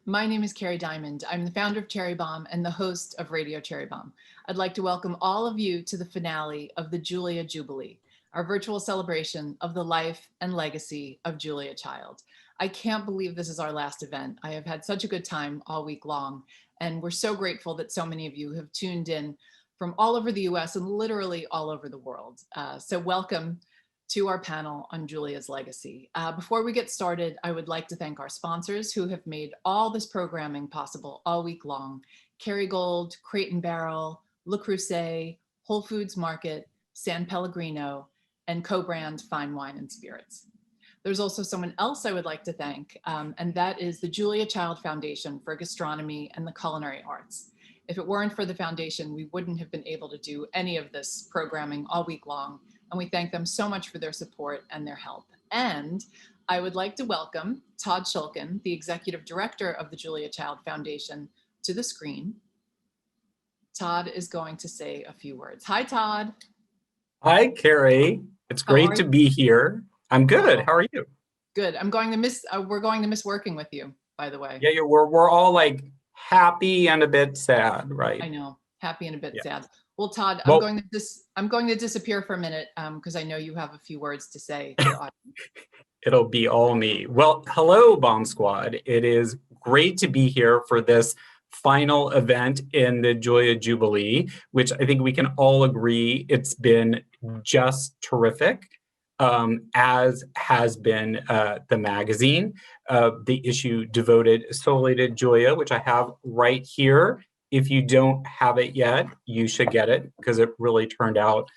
My name is Kerry Diamond. I'm the founder of Cherry Bombe and the host of Radio Cherry Bombe. I'd like to welcome all of you to the finale of the Julia Jubilee, our virtual celebration of the life and legacy of Julia Child. I can't believe this is our last event. I have had such a good time all week long, and we're so grateful that so many of you have tuned in from all over the US and literally all over the world. So welcome to our panel on Julia's legacy. Before we get started, I would like to thank our sponsors who have made all this programming possible all week long: Kerrygold, Crate and Barrel, Le Creuset, Whole Foods Market, San Pellegrino, and Co-Brand Fine Wine and Spirits. There's also someone else I would like to thank, and that is the Julia Child Foundation for Gastronomy and the Culinary Arts. If it weren't for the foundation, we wouldn't have been able to do any of this programming all week long, and we thank them so much for their support and their help. And I would like to welcome Todd Schulkin, the Executive Director of the Julia Child Foundation, to the screen. Todd is going to say a few words. Hi, Todd. Hi, Kerry. It's great to be here. I'm good. How are you? Good. I'm going to miss. We're going to miss working with you, by the way. Yeah, we're all like happy and a bit sad, right? I know, happy and a bit sad. Well, Todd, Well, I'm going to disappear for a minute because I know you have a few words to say to the audience. It'll be all me. Well, hello, Bomb Squad. It is great to be here for this final event in the Julia Jubilee, which I think we can all agree it's been just terrific, as has been the magazine. The issue devoted solely to Julia, which I have right here. If you don't have it yet, you should get it because it really turned out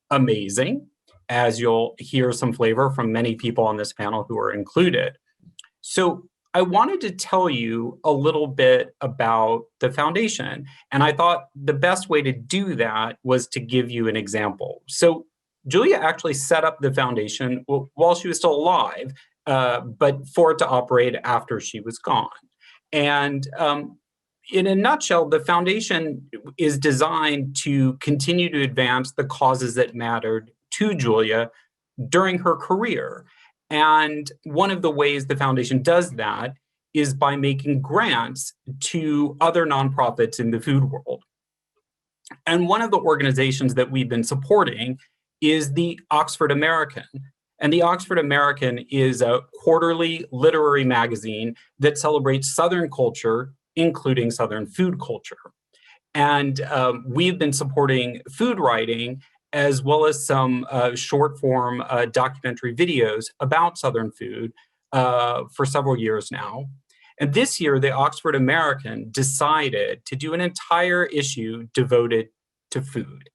amazing, as you'll hear some flavor from many people on this panel who are included. So I wanted to tell you a little bit about the foundation, and I thought the best way to do that was to give you an example. So Julia actually set up the foundation while she was still alive, but for it to operate after she was gone. And in a nutshell, the foundation is designed to continue to advance the causes that mattered to Julia during her career. And one of the ways the foundation does that is by making grants to other nonprofits in the food world. And one of the organizations that we've been supporting is the Oxford American. And the Oxford American is a quarterly literary magazine that celebrates Southern culture, including Southern food culture. And we've been supporting food writing as well as some short form documentary videos about Southern food for several years now. And this year, the Oxford American decided to do an entire issue devoted to food.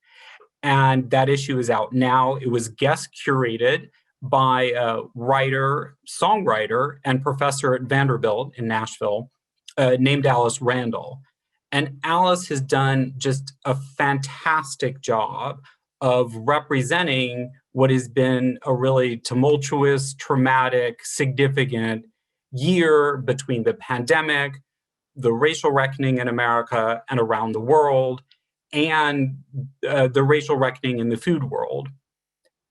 And that issue is out now. It was guest curated by a writer, songwriter, and professor at Vanderbilt in Nashville, named Alice Randall. And Alice has done just a fantastic job of representing what has been a really tumultuous, traumatic, significant year between the pandemic, the racial reckoning in America and around the world, and the racial reckoning in the food world.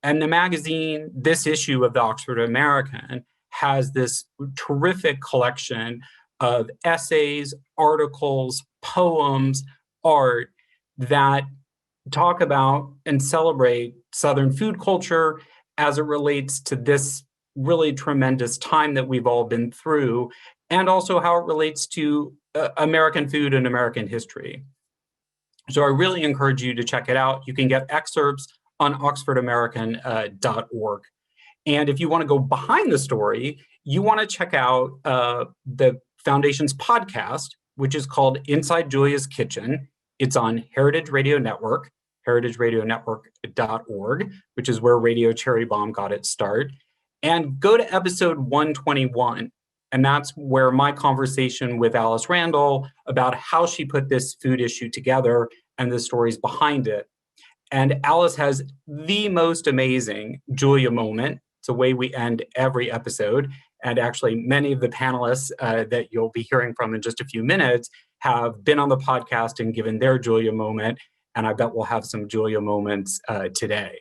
And the magazine, this issue of the Oxford American, has this terrific collection of essays, articles, poems, art that talk about and celebrate Southern food culture as it relates to this really tremendous time that we've all been through, and also how it relates to American food and American history. So I really encourage you to check it out. You can get excerpts on oxfordamerican.org. And if you want to go behind the story, you want to check out the Foundation's podcast, which is called Inside Julia's Kitchen. It's on Heritage Radio Network, heritageradionetwork.org, which is where Radio Cherry Bombe got its start. And go to episode 121. And that's where my conversation with Alice Randall about how she put this food issue together and the stories behind it. And Alice has the most amazing Julia moment. It's a way we end every episode. And actually, many of the panelists that you'll be hearing from in just a few minutes have been on the podcast and given their Julia moment. And I bet we'll have some Julia moments today.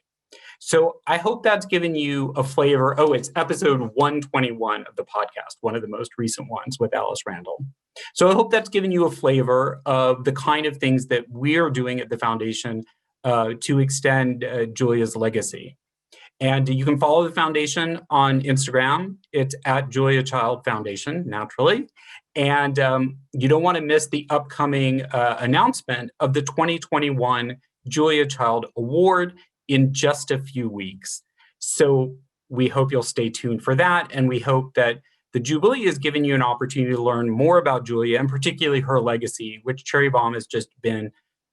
So I hope that's given you a flavor. Oh, it's episode 121 of the podcast, one of the most recent ones with Alice Randall. So I hope that's given you a flavor of the kind of things that we're doing at the foundation to extend Julia's legacy. And you can follow the foundation on Instagram. It's at Julia Child Foundation, naturally. And you don't want to miss the upcoming announcement of the 2021 Julia Child Award in just a few weeks. So we hope you'll stay tuned for that. And we hope that the Jubilee has given you an opportunity to learn more about Julia and particularly her legacy, which Cherry Bombe has just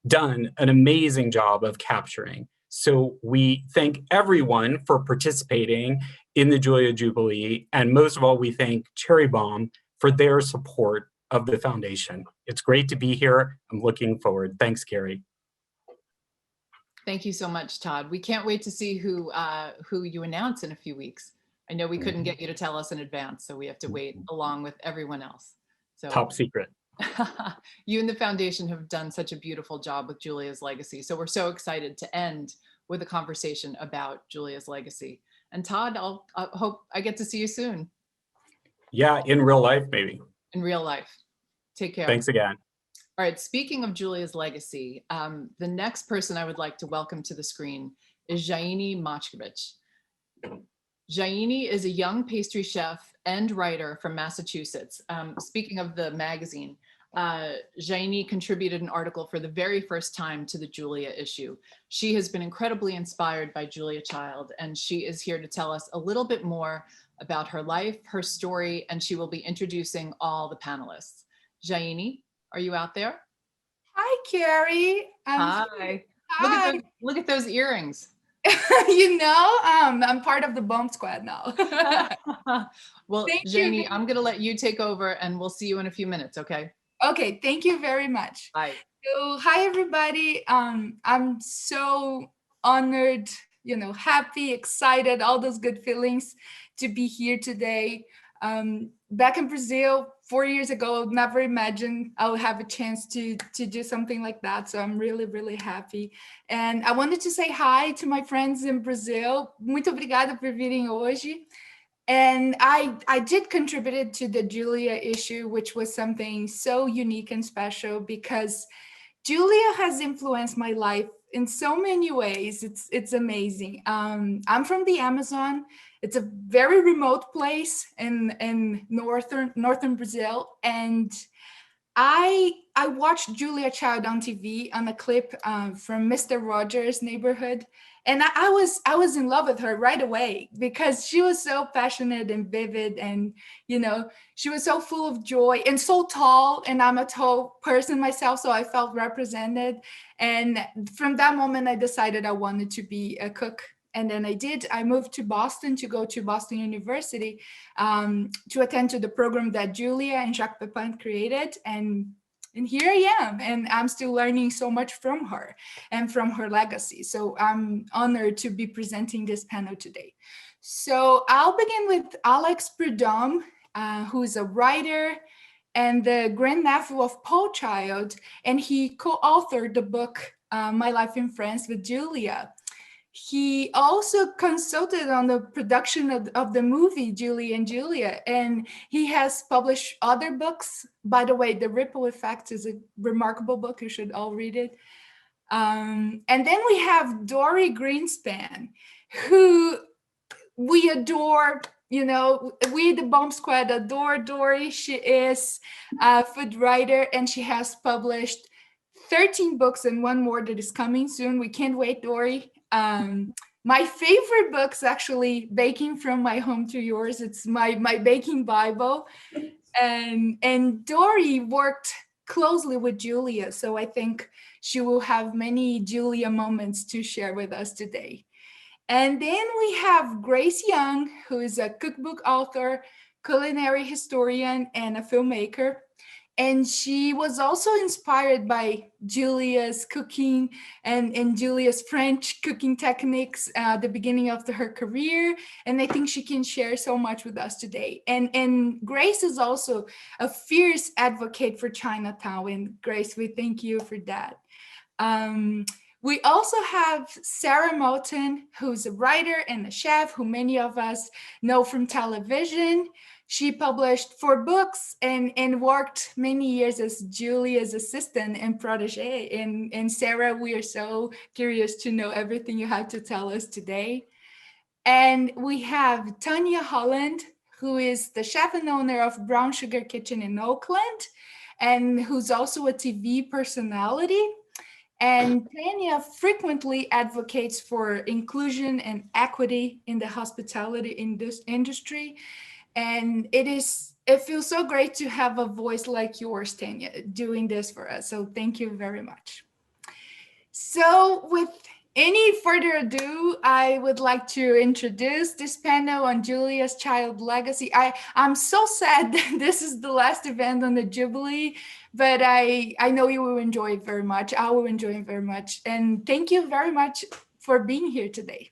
done an amazing job of capturing. So we thank everyone for participating in the Julia Jubilee. And most of all, we thank Cherry Bombe for their support of the foundation. It's great to be here. I'm looking forward. Thanks, Kerry. Thank you so much, Todd. We can't wait to see who you announce in a few weeks. I know we couldn't get you to tell us in advance, so we have to wait along with everyone else. So top secret. You and the foundation have done such a beautiful job with Julia's legacy. So we're so excited to end with a conversation about Julia's legacy. And Todd, I hope I get to see you soon. Yeah, in real life, maybe. In real life. Take care. Thanks again. All right, speaking of Julia's legacy, the next person I would like to welcome to the screen is Jaíne Mackievicz. Jaíne is a young pastry chef and writer from Massachusetts. Speaking of the magazine, Jaíne contributed an article for the very first time to the Julia issue. She has been incredibly inspired by Julia Child, and she is here to tell us a little bit more about her life, her story, and she will be introducing all the panelists. Jaíne, are you out there? Hi, Kerry. Hi. Hi. Look at those earrings. You know, I'm part of the Bombe Squad now. Well, Jaíne, I'm going to let you take over and we'll see you in a few minutes, okay? Okay, thank you very much. Bye. So, hi, everybody. I'm so honored, happy, excited, all those good feelings to be here today. Back in Brazil 4 years ago, never imagined I would have a chance to do something like that. So I'm really, really happy. And I wanted to say hi to my friends in Brazil. Muito obrigada por virem hoje. And I did contribute to the Julia issue, which was something so unique and special because Julia has influenced my life in so many ways. It's amazing. I'm from the Amazon. It's a very remote place in northern Brazil, and I watched Julia Child on TV on a clip from Mr. Rogers' neighborhood, and I was in love with her right away because she was so passionate and vivid, and she was so full of joy and so tall, and I'm a tall person myself, so I felt represented. And from that moment, I decided I wanted to be a cook. And then I moved to Boston to go to Boston University to attend to the program that Julia and Jacques Pepin created. And here I am, and I'm still learning so much from her and from her legacy. So I'm honored to be presenting this panel today. So I'll begin with Alex Prud'homme, who's a writer and the grand-nephew of Paul Child, and he co-authored the book, My Life in France with Julia. He also consulted on the production of the movie Julie and Julia, and he has published other books. By the way, The Ripple Effect is a remarkable book. You should all read it. And then we have Dory Greenspan, who we adore. We, the Bombe Squad, adore Dory. She is a food writer, and she has published 13 books and one more that is coming soon. We can't wait, Dory. My favorite book's actually Baking from My Home to Yours. It's my baking Bible. And Dory worked closely with Julia, so I think she will have many Julia moments to share with us today. And then we have Grace Young, who is a cookbook author, culinary historian, and a filmmaker. And she was also inspired by Julia's cooking and Julia's French cooking techniques at the beginning of her career. And I think she can share so much with us today. And Grace is also a fierce advocate for Chinatown. And Grace, we thank you for that. We also have Sara Moulton, who's a writer and a chef who many of us know from television. She published 4 books and worked many years as Julia's assistant and protege. And Sara, we are so curious to know everything you have to tell us today. And we have Tanya Holland, who is the chef and owner of Brown Sugar Kitchen in Oakland, and who's also a TV personality. And Tanya frequently advocates for inclusion and equity in the hospitality industry. And it feels so great to have a voice like yours, Tanya, doing this for us. So thank you very much. So with any further ado, I would like to introduce this panel on Julia's child legacy. I'm so sad that this is the last event on the Jubilee, but I know you will enjoy it very much. I will enjoy it very much. And thank you very much for being here today.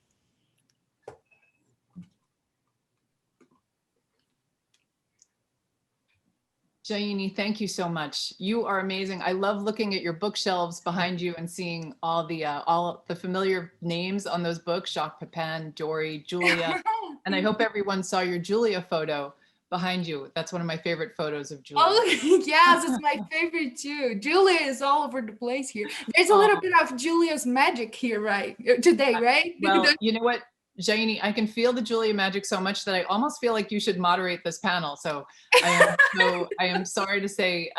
Jaíne, thank you so much. You are amazing. I love looking at your bookshelves behind you and seeing all the familiar names on those books, Jacques Pepin, Dory, Julia. And I hope everyone saw your Julia photo behind you. That's one of my favorite photos of Julia. Oh, yes, it's my favorite too. Julia is all over the place here. There's a little bit of Julia's magic here, right? Today, right? Well, you know what, Jaíne, I can feel the Julia magic so much that I almost feel like you should moderate this panel. So I am sorry to say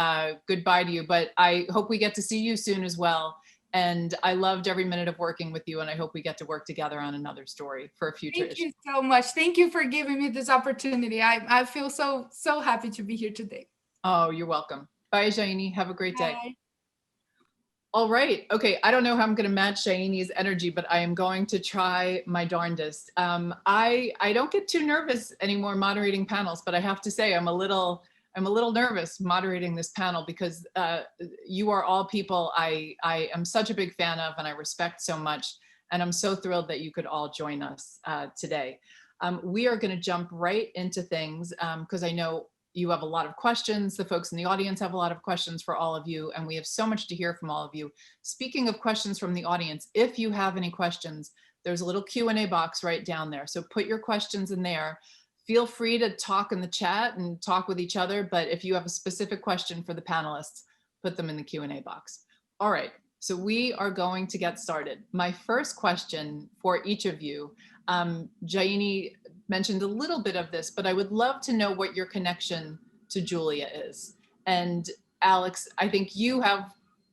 goodbye to you, but I hope we get to see you soon as well. And I loved every minute of working with you, and I hope we get to work together on another story for a future issue. Thank you so much. Thank you for giving me this opportunity. I feel so happy to be here today. Oh, you're welcome. Bye, Jaíne. Have a great day. Bye. All right. Okay. I don't know how I'm going to match Jaíne's energy, but I am going to try my darndest. I don't get too nervous anymore moderating panels, but I have to say I'm a little nervous moderating this panel because you are all people I am such a big fan of and I respect so much. And I'm so thrilled that you could all join us today. We are going to jump right into things because I know you have a lot of questions. The folks in the audience have a lot of questions for all of you, and we have so much to hear from all of you. Speaking of questions from the audience, if you have any questions, there's a little Q&A box right down there. So put your questions in there. Feel free to talk in the chat and talk with each other, but if you have a specific question for the panelists, put them in the Q&A box. All right, so we are going to get started. My first question for each of you, Jaíne mentioned a little bit of this, but I would love to know what your connection to Julia is. And Alex, I think you have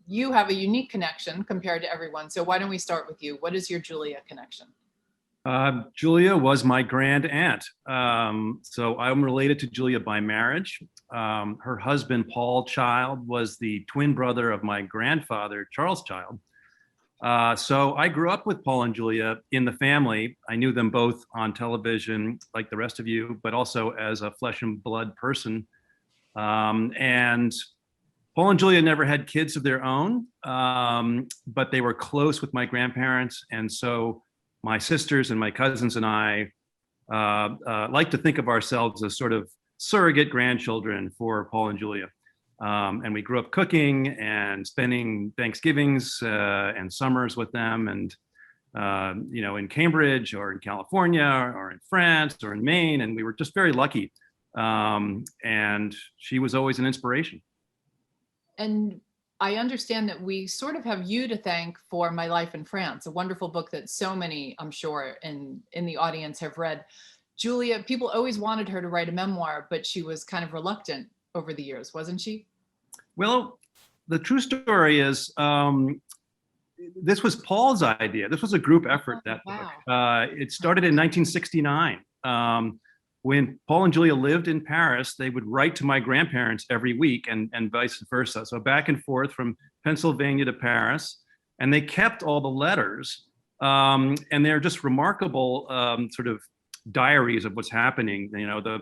a unique connection compared to everyone. So why don't we start with you? What is your Julia connection? Julia was my grand aunt. So I'm related to Julia by marriage. Her husband, Paul Child, was the twin brother of my grandfather, Charles Child. So I grew up with Paul and Julia in the family. I knew them both on television, like the rest of you, but also as a flesh and blood person. And Paul and Julia never had kids of their own, but they were close with my grandparents. And so my sisters and my cousins and I like to think of ourselves as sort of surrogate grandchildren for Paul and Julia. And we grew up cooking and spending Thanksgivings and summers with them, and in Cambridge or in California or in France or in Maine, and we were just very lucky. And she was always an inspiration. And I understand that we sort of have you to thank for My Life in France, a wonderful book that so many, I'm sure, in the audience have read. Julia, people always wanted her to write a memoir, but she was kind of reluctant over the years, wasn't she? Well, the true story is this was Paul's idea. This was a group effort, that book. It started in 1969. When Paul and Julia lived in Paris, they would write to my grandparents every week and vice versa. So back and forth from Pennsylvania to Paris. And they kept all the letters. And they're just remarkable sort of diaries of what's happening. You know, the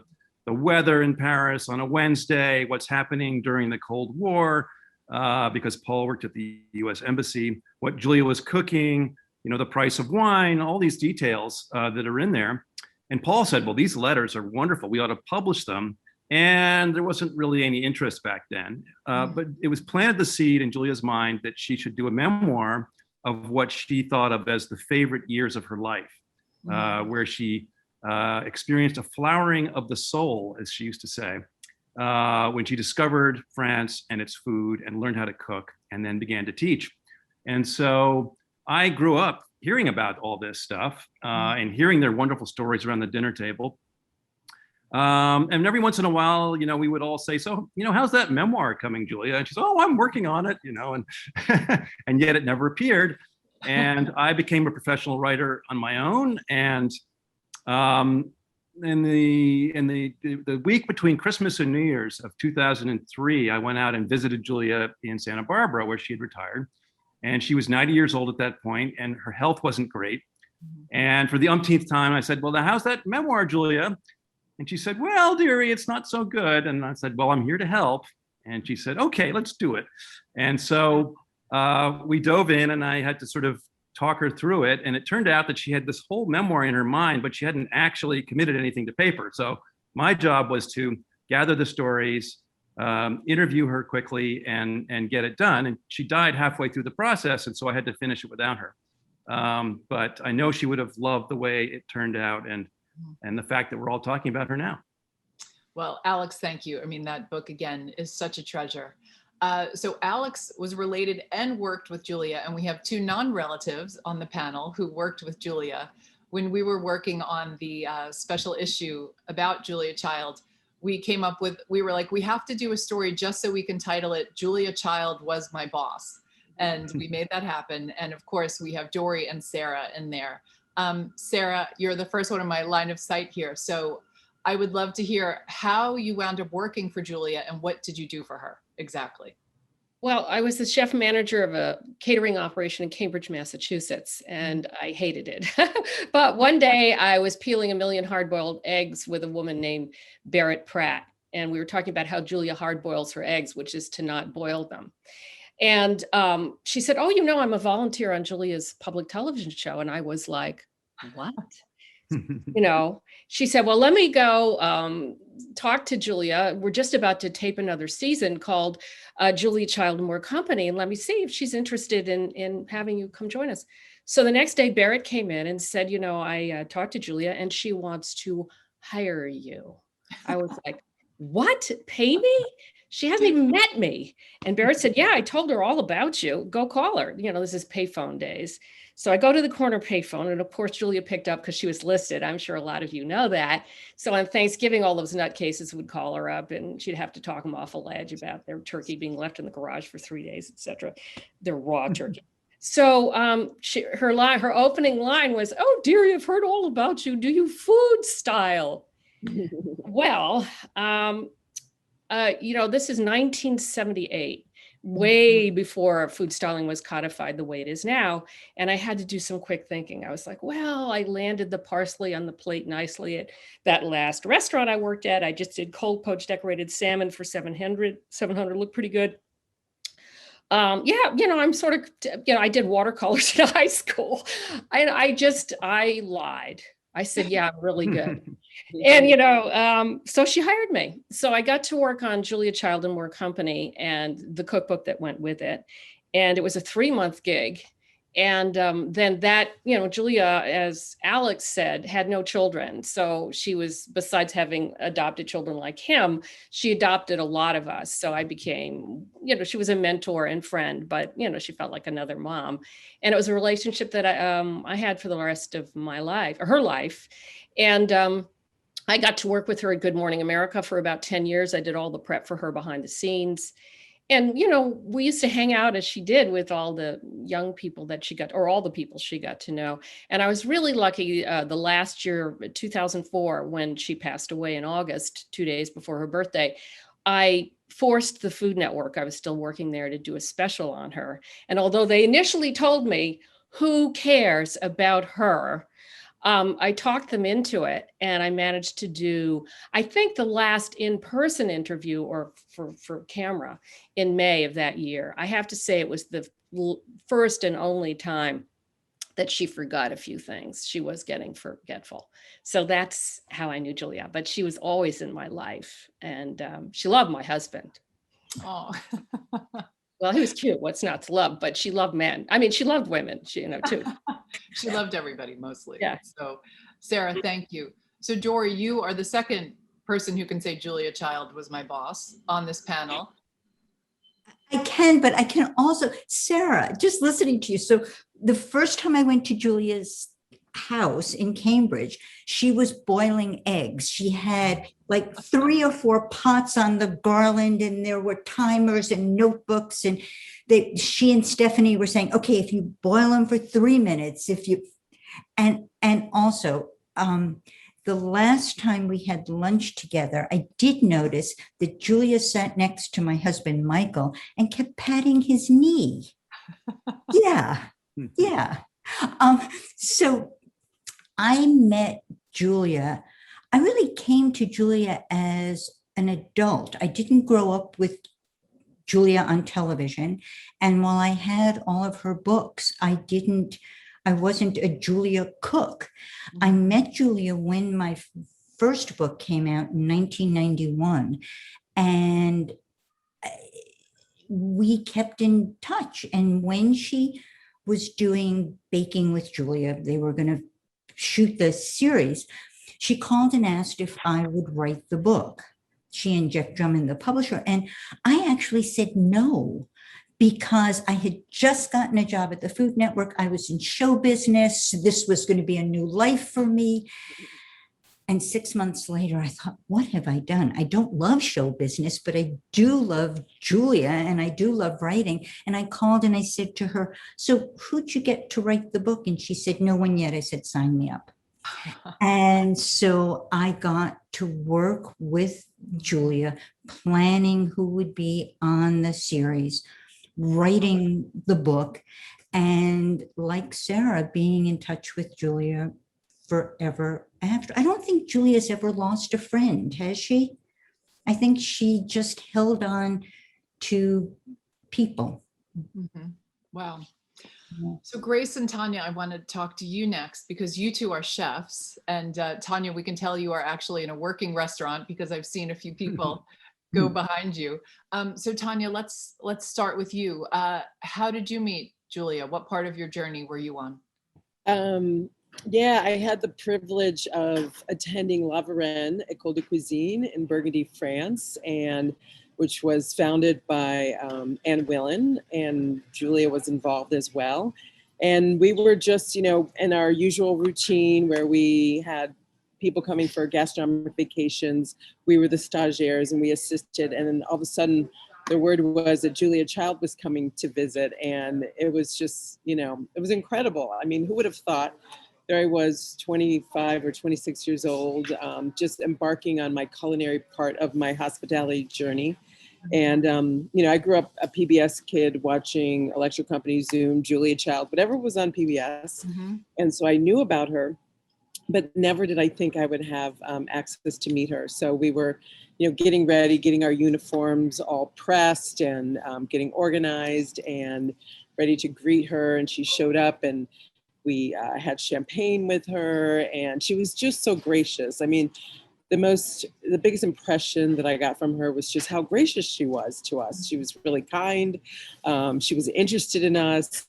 weather in Paris on a Wednesday, what's happening during the Cold War, because Paul worked at the US Embassy, what Julia was cooking, the price of wine, all these details that are in there. And Paul said, well, these letters are wonderful. We ought to publish them. And there wasn't really any interest back then. But it was planted the seed in Julia's mind that she should do a memoir of what she thought of as the favorite years of her life, where she experienced a flowering of the soul, as she used to say, when she discovered France and its food and learned how to cook and then began to teach. And so I grew up hearing about all this stuff and hearing their wonderful stories around the dinner table. And every once in a while, we would all say, so, how's that memoir coming, Julia? And she's, oh, I'm working on it, and and yet it never appeared. And I became a professional writer on my own. And in the week between Christmas and New Year's of 2003, I went out and visited Julia in Santa Barbara, where she had retired. And she was 90 years old at that point, and her health wasn't great. And for the umpteenth time, I said, well, now how's that memoir, Julia? And she said, well, dearie, it's not so good. And I said, well, I'm here to help. And she said, okay, let's do it. And so we dove in, and I had to sort of talk her through it. And it turned out that she had this whole memoir in her mind, but she hadn't actually committed anything to paper. So my job was to gather the stories, interview her quickly, and get it done. And she died halfway through the process. And so I had to finish it without her. But I know she would have loved the way it turned out, and the fact that we're all talking about her now. Well, Alex, thank you. I mean, that book, again, is such a treasure. So Alex was related and worked with Julia, and we have two non-relatives on the panel who worked with Julia. When we were working on the special issue about Julia Child, we came up with, we were like, we have to do a story just so we can title it, Julia Child Was My Boss. And we made that happen. And of course, we have Dorie and Sara in there. Sara, you're the first one in my line of sight here. So I would love to hear how you wound up working for Julia and what did you do for her exactly? Well, I was the chef manager of a catering operation in Cambridge, Massachusetts, and I hated it. But one day I was peeling 1 million hard-boiled eggs with a woman named Barrett Pratt. And we were talking about how Julia hard boils her eggs, which is to not boil them. And she said, oh, I'm a volunteer on Julia's public television show. And I was like, what? She said, well, let me go talk to Julia. We're just about to tape another season called Julia Child and More Company. And let me see if she's interested in having you come join us. So the next day, Barrett came in and said, I talked to Julia and she wants to hire you. I was like, what? Pay me? She hasn't even met me. And Barrett said, yeah, I told her all about you. Go call her. This is payphone days. So I go to the corner payphone, and of course, Julia picked up because she was listed. I'm sure a lot of you know that. So on Thanksgiving, all those nutcases would call her up, and she'd have to talk them off a ledge about their turkey being left in the garage for 3 days, etc. Their raw turkey. So her opening line was, oh, dearie, I've heard all about you. Do you food style? Well, this is 1978. Way before food styling was codified the way it is now. And I had to do some quick thinking. I was like, well, I landed the parsley on the plate nicely at that last restaurant I worked at. I just did cold poached decorated salmon for 700 looked pretty good. I'm sort of, I did watercolors in high school. I lied. I said, yeah, I'm really good. And, so she hired me. So I got to work on Julia Child and More Company and the cookbook that went with it. And it was a 3-month gig. And then that, Julia, as Alex said, had no children. So she was, besides having adopted children like him, she adopted a lot of us. So I became, she was a mentor and friend, but, she felt like another mom. And it was a relationship that I had for the rest of my life, or her life. And I got to work with her at Good Morning America for about 10 years. I did all the prep for her behind the scenes. And, we used to hang out as she did with all the young people that she got, or all the people she got to know. And I was really lucky the last year, 2004, when she passed away in August, 2 days before her birthday, I forced the Food Network, I was still working there, to do a special on her. And although they initially told me, who cares about her? I talked them into it, and I managed to do, I think, the last in-person interview or for camera in May of that year. I have to say it was the first and only time that she forgot a few things. She was getting forgetful. So that's how I knew Julia, but she was always in my life, and she loved my husband. Oh. Well, he was cute. What's not to love? But she loved men. I mean, she loved women, too. She loved everybody mostly. Yeah. So, Sara, thank you. So Dory, you are the second person who can say Julia Child was my boss on this panel. I can, but I can also, Sarah, just listening to you. So the first time I went to Julia's house in Cambridge, she was boiling eggs. She had like 3 or 4 pots on the garland, and there were timers and notebooks, and she and Stephanie were saying, okay, if you boil them for 3 minutes, and also the last time we had lunch together, I did notice that Julia sat next to my husband, Michael, and kept patting his knee. Yeah. So I met Julia. I really came to Julia as an adult. I didn't grow up with Julia on television. And while I had all of her books, I wasn't a Julia cook. I met Julia when my first book came out in 1991, and we kept in touch. And when she was doing Baking with Julia, they were going to shoot the series, she called and asked if I would write the book. She and Jeff Drummond, the publisher. And I actually said no, because I had just gotten a job at the Food Network. I was in show business. This was going to be a new life for me. And 6 months later, I thought, what have I done? I don't love show business, but I do love Julia, and I do love writing. And I called and I said to her, so who'd you get to write the book? And she said, no one yet. I said, sign me up. And so I got to work with Julia, planning who would be on the series, writing the book, and like Sarah, being in touch with Julia forever after. I don't think Julia's ever lost a friend, has she? I think she just held on to people. Mm-hmm. Wow. So Grace and Tanya, I want to talk to you next, because you two are chefs, and Tanya, we can tell you are actually in a working restaurant, because I've seen a few people go behind you. So Tanya, let's start with you. How did you meet Julia? What part of your journey were you on? Yeah, I had the privilege of attending La Varenne École de Cuisine in Burgundy, France, and which was founded by Anne Willen, and Julia was involved as well. And we were just, in our usual routine where we had people coming for gastronomic vacations. We were the stagiaires and we assisted. And then all of a sudden, the word was that Julia Child was coming to visit. And it was just, it was incredible. I mean, who would have thought? There I was, 25 or 26 years old, just embarking on my culinary part of my hospitality journey. And, I grew up a PBS kid watching Electric Company, Zoom, Julia Child, whatever was on PBS. Mm-hmm. And so I knew about her, but never did I think I would have access to meet her. So we were, getting ready, getting our uniforms all pressed and getting organized and ready to greet her. And she showed up, and we had champagne with her, and she was just so gracious. I mean, the biggest impression that I got from her was just how gracious she was to us. She was really kind. She was interested in us.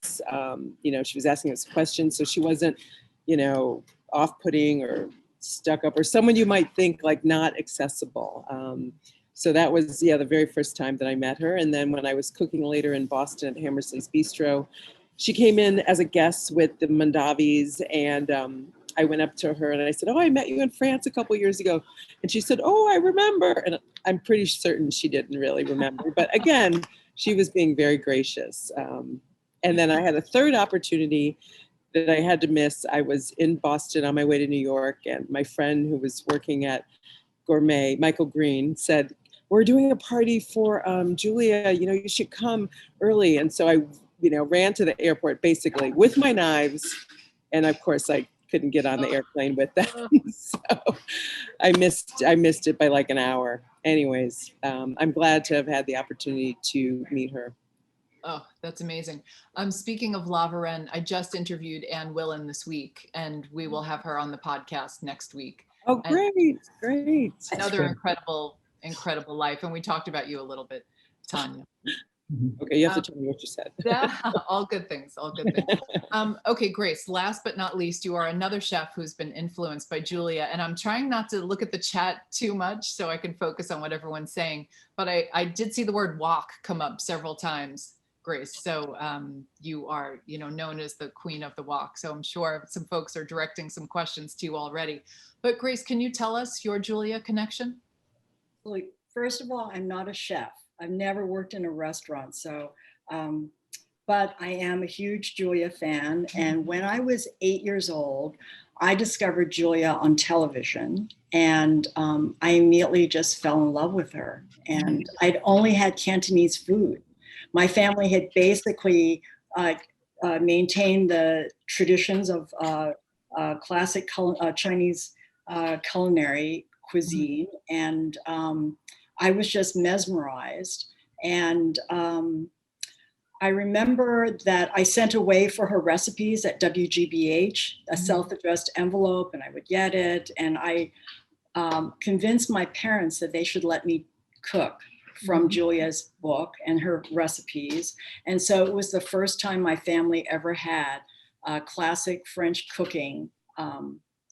She was asking us questions. So she wasn't, off-putting or stuck up, or someone you might think like not accessible. So that was, the very first time that I met her. And then when I was cooking later in Boston at Hammersley's Bistro, she came in as a guest with the Mondavis, and I went up to her and I said, oh, I met you in France a couple years ago. And she said, oh, I remember. And I'm pretty certain she didn't really remember. But again, she was being very gracious. And then I had a third opportunity that I had to miss. I was in Boston on my way to New York, and my friend who was working at Gourmet, Michael Green, said, we're doing a party for Julia, you should come early. And so I ran to the airport basically with my knives. And of course I couldn't get on the airplane with them. So I missed it by like an hour. Anyways, I'm glad to have had the opportunity to meet her. Oh, that's amazing. Speaking of La Varenne, I just interviewed Anne Willen this week, and we will have her on the podcast next week. Oh, great. Another incredible life. And we talked about you a little bit, Tanya. Okay, you have to tell me what you said. Yeah, all good things, all good things. Okay, Grace, last but not least, you are another chef who's been influenced by Julia, and I'm trying not to look at the chat too much so I can focus on what everyone's saying, but I did see the word wok come up several times, Grace. So you are, known as the queen of the wok. So I'm sure some folks are directing some questions to you already. But Grace, can you tell us your Julia connection? Well, first of all, I'm not a chef. I've never worked in a restaurant, so, but I am a huge Julia fan. And when I was 8 years old, I discovered Julia on television, and I immediately just fell in love with her. And I'd only had Cantonese food. My family had basically maintained the traditions of classic Chinese culinary cuisine, and I was just mesmerized. And I remember that I sent away for her recipes at WGBH, a self-addressed envelope, and I would get it. And I convinced my parents that they should let me cook from Julia's book and her recipes. And so it was the first time my family ever had classic French cooking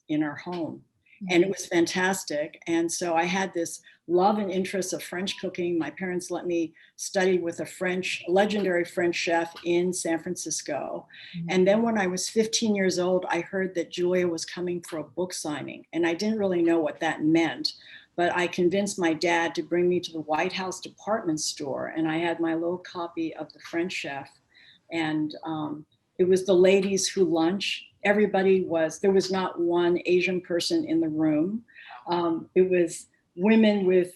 in our home. And it was fantastic. And so I had this love and interest of French cooking. My parents let me study with a legendary French chef in San Francisco. And then when I was 15 years old, I heard that Julia was coming for a book signing. And I didn't really know what that meant, but I convinced my dad to bring me to the White House department store. And I had my little copy of The French Chef. And it was the ladies who lunch. There was not one Asian person in the room. It was women with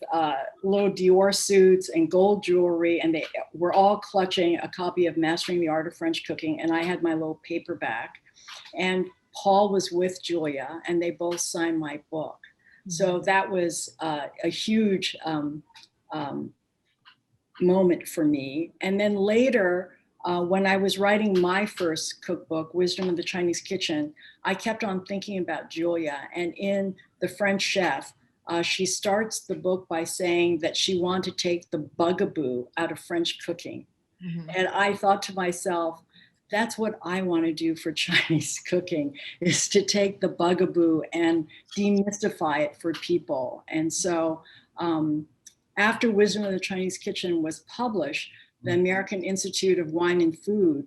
little Dior suits and gold jewelry, and they were all clutching a copy of Mastering the Art of French Cooking, and I had my little paperback. And Paul was with Julia, and they both signed my book. So that was a huge moment for me. And then later, when I was writing my first cookbook, Wisdom of the Chinese Kitchen, I kept on thinking about Julia. And in The French Chef, she starts the book by saying that she wanted to take the bugaboo out of French cooking. And I thought to myself, that's what I want to do for Chinese cooking, is to take the bugaboo and demystify it for people. And so after Wisdom of the Chinese Kitchen was published, the American Institute of Wine and Food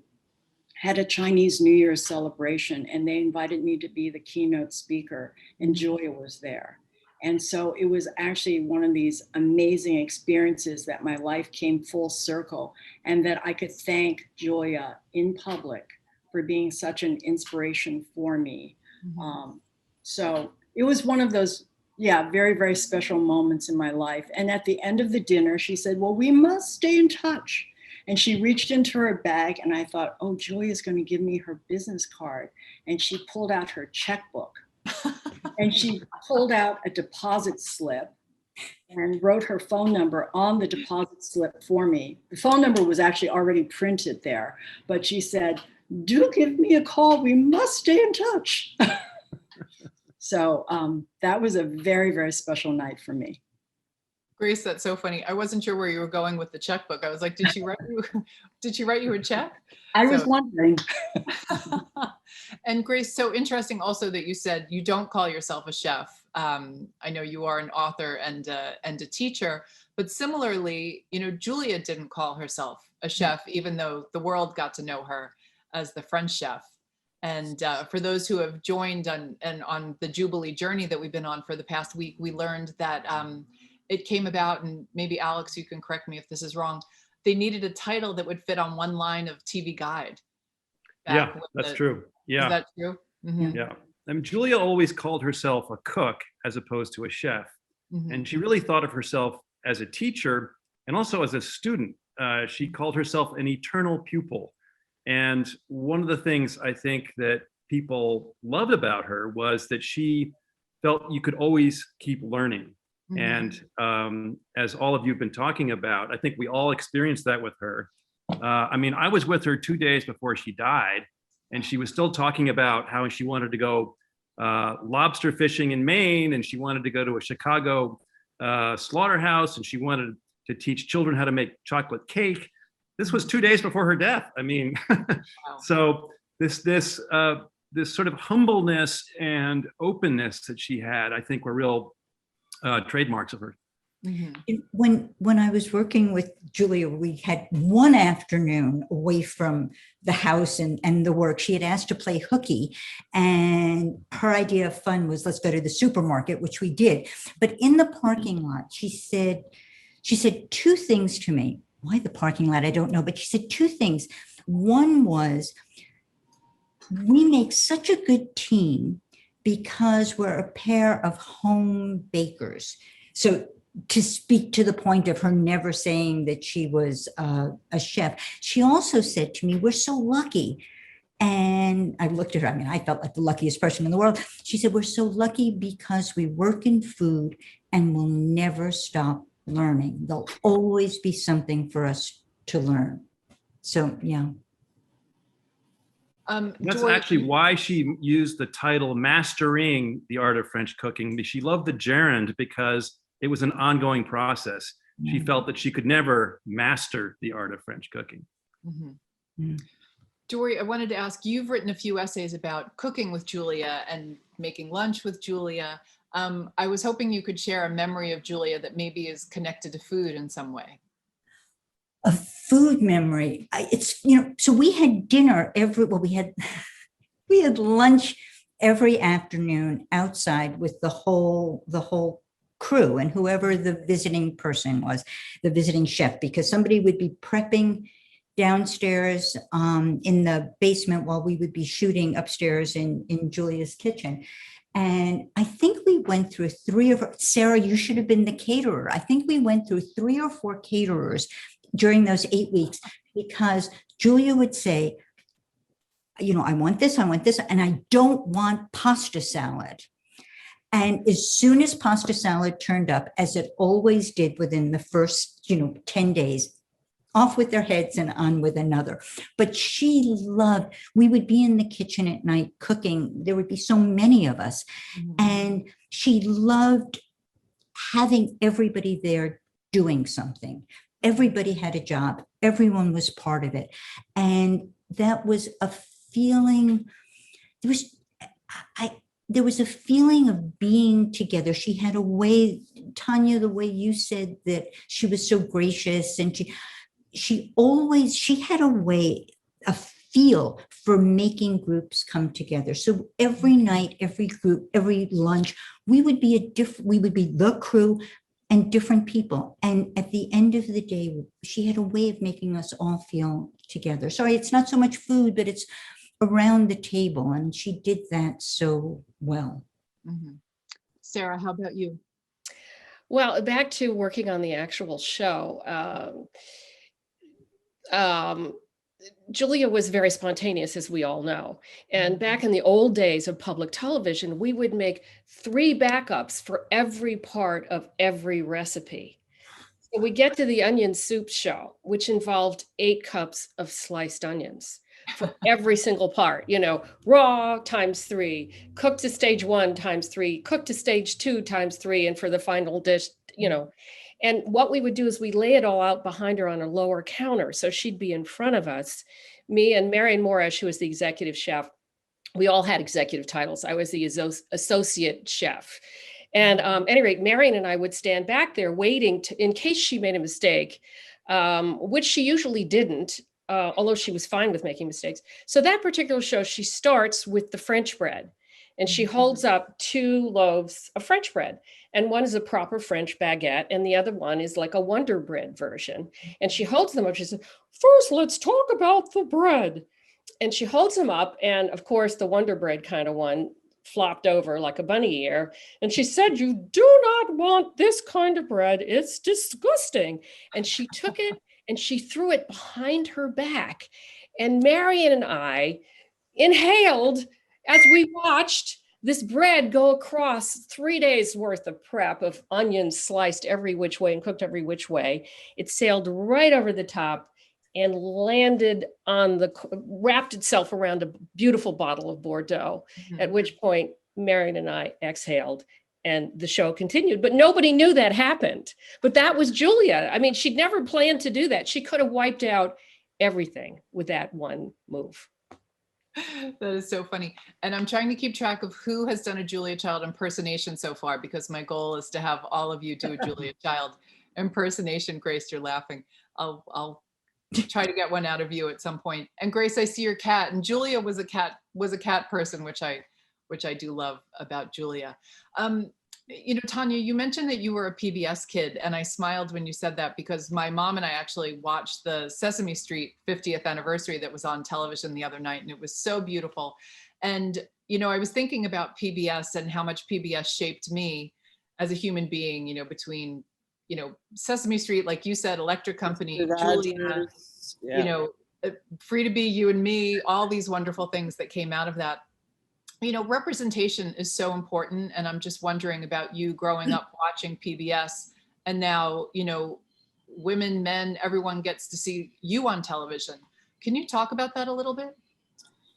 had a Chinese New Year's celebration, and they invited me to be the keynote speaker, and Julia was there. And so it was actually one of these amazing experiences that my life came full circle, and that I could thank Julia in public for being such an inspiration for me. So it was one of those, very, very special moments in my life. And at the end of the dinner, she said, well, we must stay in touch. And she reached into her bag, and I thought, oh, Julia's going to give me her business card. And she pulled out her checkbook. And she pulled out a deposit slip and wrote her phone number on the deposit slip for me. The phone number was actually already printed there, but she said, do give me a call. We must stay in touch. So that was a very, very special night for me. Grace, that's so funny. I wasn't sure where you were going with the checkbook. I was like, did she write you a check? I was wondering. And Grace, so interesting also that you said you don't call yourself a chef. I know you are an author and a teacher, but similarly, Julia didn't call herself a chef, even though the world got to know her as the French chef. And for those who have joined on the Jubilee journey that we've been on for the past week, we learned that it came about, and maybe Alex, you can correct me if this is wrong, they needed a title that would fit on one line of TV Guide. Yeah, that's true. Yeah. Is that true? Mm-hmm. Yeah. Julia always called herself a cook as opposed to a chef. And she really thought of herself as a teacher and also as a student. She called herself an eternal pupil. And one of the things I think that people loved about her was that she felt you could always keep learning. And as all of you have been talking about, I think we all experienced that with her. I was with her 2 days before she died, and she was still talking about how she wanted to go lobster fishing in Maine, and she wanted to go to a Chicago slaughterhouse, and she wanted to teach children how to make chocolate cake. this was 2 days before her death. I mean, so this sort of humbleness and openness that she had, I think, were real trademarks of her. Mm-hmm. When I was working with Julia, we had one afternoon away from the house and the work. She had asked to play hooky, and her idea of fun was, let's go to the supermarket, which we did. But in the parking lot, she said two things to me. Why the parking lot? I don't know, but she said two things. One was, we make such a good team because we're a pair of home bakers. So to speak to the point of her never saying that she was a chef, she also said to me, we're so lucky. And I looked at her, I mean, I felt like the luckiest person in the world. She said, we're so lucky because we work in food and we'll never stop learning. There'll always be something for us to learn. So, yeah. That's Dory, actually why she used the title Mastering the Art of French Cooking. She loved the gerund because it was an ongoing process. She felt that she could never master the art of French cooking. Mm-hmm. Dory, I wanted to ask, you've written a few essays about cooking with Julia and making lunch with Julia. I was hoping you could share a memory of Julia that maybe is connected to food in some way. A food memory. So we had dinner we had lunch every afternoon outside with the whole crew and whoever the visiting person was, the visiting chef, because somebody would be prepping downstairs in the basement while we would be shooting upstairs in Julia's kitchen. And I think we went through Sarah, you should have been the caterer. I think we went through 3 or 4 caterers during those 8 weeks, because Julia would say, I want this, and I don't want pasta salad. And as soon as pasta salad turned up, as it always did within the first, 10 days, off with their heads and on with another. But we would be in the kitchen at night cooking. There would be so many of us. Mm-hmm. And she loved having everybody there doing something. Everybody had a job. Everyone was part of it. And that was a feeling, there was a feeling of being together. She had a way, Tanya, the way you said that she was so gracious, and she had a way, a feel for making groups come together. So every night, every group, every lunch, we would be the crew and different people. And at the end of the day, she had a way of making us all feel together. Sorry, it's not so much food, but it's around the table. And she did that so well. Mm-hmm. Sarah, how about you? Well, back to working on the actual show. Julia was very spontaneous, as we all know. And back in the old days of public television, we would make 3 backups for every part of every recipe. So we get to the onion soup show, which involved 8 cups of sliced onions for every single part, raw times 3, cooked to stage 1 times 3, cooked to stage 2 times 3, and for the final dish, And what we would do is we lay it all out behind her on a lower counter. So she'd be in front of us. Me and Marion Morash, who was the executive chef, we all had executive titles. I was the associate chef. And at any rate, Marion and I would stand back there waiting in case she made a mistake, which she usually didn't, although she was fine with making mistakes. So that particular show, she starts with the French bread. And she holds up 2 loaves of French bread. And one is a proper French baguette, and the other one is like a Wonder Bread version. And she holds them up. She says, first, let's talk about the bread. And she holds them up. And of course, the Wonder Bread kind of one flopped over like a bunny ear. And she said, you do not want this kind of bread. It's disgusting. And she took it and she threw it behind her back. And Marion and I inhaled as we watched this bread go across 3 days worth of prep of onions sliced every which way and cooked every which way. It sailed right over the top and landed wrapped itself around a beautiful bottle of Bordeaux, at which point Marion and I exhaled and the show continued. But nobody knew that happened. But that was Julia. I mean, she'd never planned to do that. She could have wiped out everything with that one move. That is so funny. And I'm trying to keep track of who has done a Julia Child impersonation so far, because my goal is to have all of you do a Julia Child impersonation. Grace, you're laughing. I'll try to get one out of you at some point. And Grace, I see your cat. And Julia was a cat person, which I do love about Julia. You know, Tanya, you mentioned that you were a PBS kid, and I smiled when you said that, because my mom and I actually watched the Sesame Street 50th anniversary that was on television the other night, and it was so beautiful. And, you know, I was thinking about PBS and how much PBS shaped me as a human being, you know, between, you know, Sesame Street, like you said, Electric Company, Julia, yeah. you know, Free to Be You and Me, all these wonderful things that came out of that. You know, representation is so important. And I'm just wondering about you growing up watching PBS, and now, you know, women, men, everyone gets to see you on television. Can you talk about that a little bit?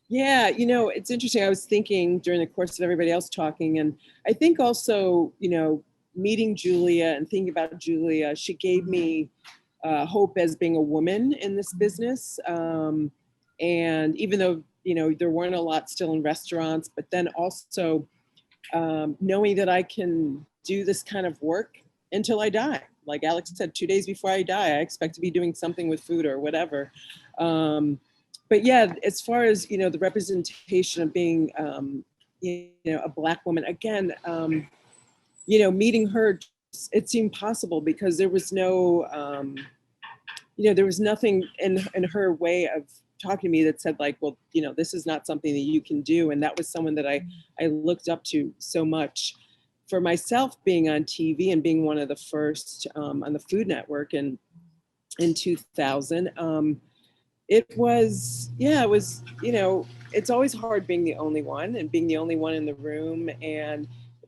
Yeah, you know, it's interesting. I was thinking during the course of everybody else talking, and I think also, you know, meeting Julia and thinking about Julia, she gave me hope as being a woman in this business. And even though, you know, there weren't a lot still in restaurants, but then also knowing that I can do this kind of work until I die. Like Alex said, 2 days before I die, I expect to be doing something with food or whatever. But yeah, as far as, you know, the representation of being, you know, a Black woman, again, you know, meeting her, it seemed possible because there was no, you know, there was nothing in her way of talking to me that said like, well, you know, this is not something that you can do. And that was someone that I looked up to so much. For myself, being on TV and being one of the first on the Food Network in 2000, it was, yeah, it was, you know, it's always hard being the only one and being the only one in the room. And